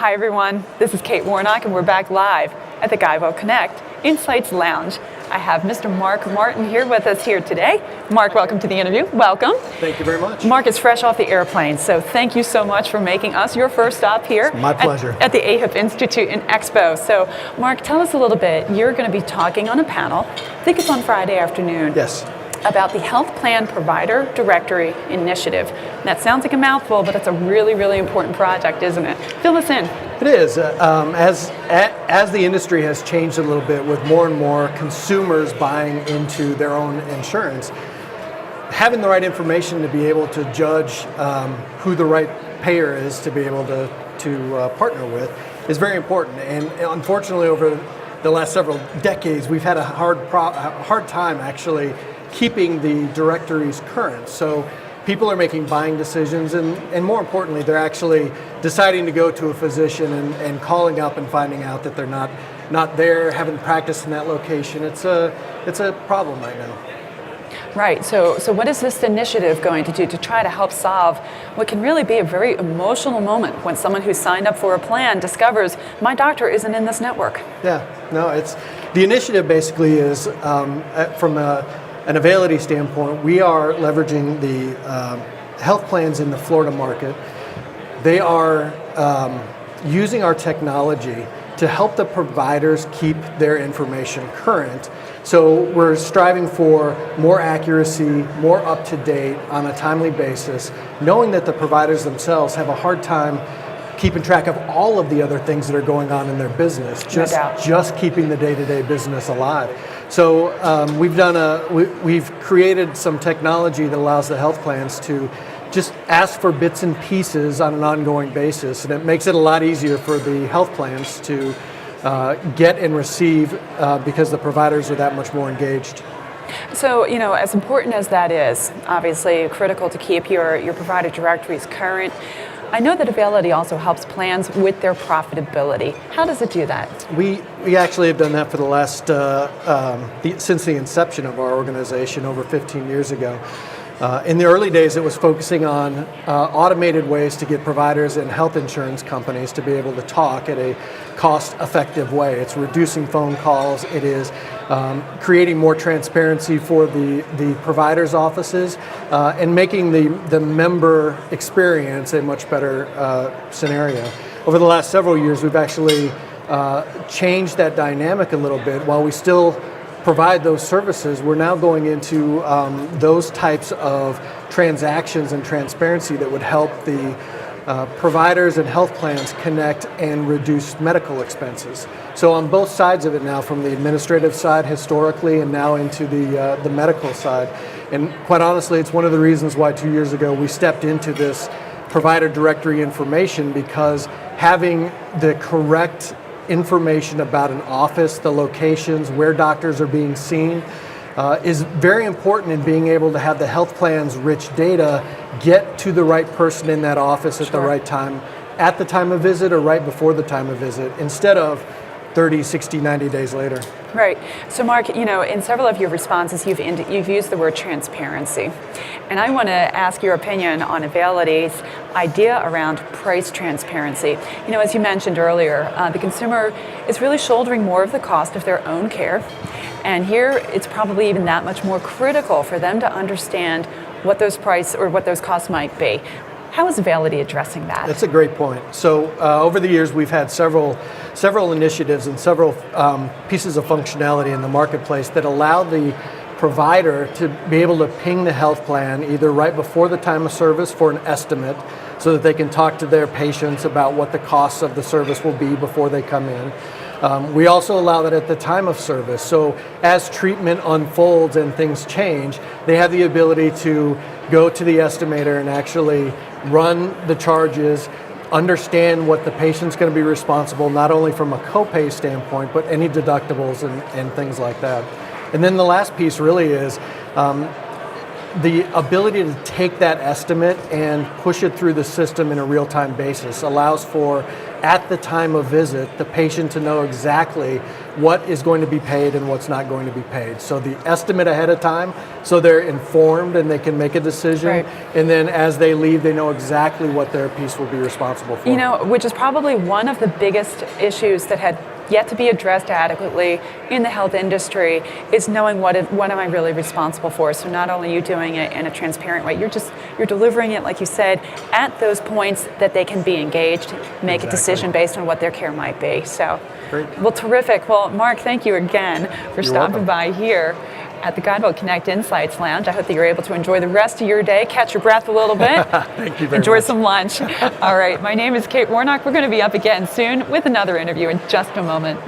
Hi everyone, this is Kate Warnock and we're back live at the Guyvo Connect Insights Lounge. I have Mr. Mark Martin here with us here today. Mark, welcome to the interview. Welcome. Thank you very much. Mark is fresh off the airplane, so thank you so much for making us your first stop here. It's my pleasure. At the AHIP Institute in Expo. So Mark, tell us a little bit. You're going to be talking on a panel, I think it's on Friday afternoon. Yes. About the Health Plan Provider Directory Initiative. That sounds like a mouthful, but it's a really, really important project, isn't it? Fill us in. It is. As the industry has changed a little bit with more and more consumers buying into their own insurance, having the right information to be able to judge who the right payer is to be able to partner with is very important. And unfortunately, over the last several decades, we've had a hard time actually keeping the directories current. So people are making buying decisions and more importantly, they're actually deciding to go to a physician and calling up and finding out that they're not there, haven't practiced in that location. It's a problem right now. Right, so what is this initiative going to do to try to help solve what can really be a very emotional moment when someone who signed up for a plan discovers my doctor isn't in this network? Yeah, no, the initiative basically is from an Availity standpoint, we are leveraging the health plans in the Florida market. They are using our technology to help the providers keep their information current. So we're striving for more accuracy, more up-to-date on a timely basis, knowing that the providers themselves have a hard time keeping track of all of the other things that are going on in their business, just keeping the day-to-day business alive. So we've created some technology that allows the health plans to just ask for bits and pieces on an ongoing basis, and it makes it a lot easier for the health plans to get and receive because the providers are that much more engaged. So, as important as that is, obviously critical to keep your provider directories current, I know that Availity also helps plans with their profitability. How does it do that? We actually have done that for the last, since the inception of our organization over 15 years ago. In the early days, it was focusing on automated ways to get providers and health insurance companies to be able to talk at a cost-effective way. It's reducing phone calls. It is creating more transparency for the providers' offices and making the member experience a much better scenario. Over the last several years, we've actually changed that dynamic a little bit. While we still provide those services, we're now going into those types of transactions and transparency that would help the providers and health plans connect and reduce medical expenses. So on both sides of it now, from the administrative side historically and now into the medical side. And quite honestly, it's one of the reasons why 2 years ago we stepped into this provider directory information, because having the correct information about an office, the locations, where doctors are being seen, is very important in being able to have the health plan's rich data get to the right person in that office at the right time, at the time of visit or right before the time of visit, instead of 30, 60, 90 days later. Right. So Mark, in several of your responses, you've used the word transparency. And I want to ask your opinion on Availity's idea around price transparency. As you mentioned earlier, the consumer is really shouldering more of the cost of their own care. And here, it's probably even that much more critical for them to understand what those costs might be. How is Availity addressing that? That's a great point. So over the years, we've had several initiatives and several pieces of functionality in the marketplace that allow the provider to be able to ping the health plan either right before the time of service for an estimate, so that they can talk to their patients about what the costs of the service will be before they come in. We also allow that at the time of service. So as treatment unfolds and things change, they have the ability to go to the estimator and actually run the charges, understand what the patient's going to be responsible, not only from a copay standpoint, but any deductibles and things like that. And then the last piece really is the ability to take that estimate and push it through the system in a real-time basis allows for at the time of visit, the patient to know exactly what is going to be paid and what's not going to be paid. So the estimate ahead of time, so they're informed and they can make a decision. Right. And then as they leave, they know exactly what their piece will be responsible for. You know, which is probably one of the biggest issues that had yet to be addressed adequately in the health industry is knowing what am I really responsible for. So not only are you doing it in a transparent way, you're delivering it, like you said, at those points that they can be engaged, make a decision based on what their care might be. So, great. Well, terrific. Well, Mark, thank you again for stopping by here at the Guidewell Connect Insights Lounge. I hope that you're able to enjoy the rest of your day, catch your breath a little bit. Thank you very enjoy much. some lunch. All right, my name is Kate Warnock. We're going to be up again soon with another interview in just a moment.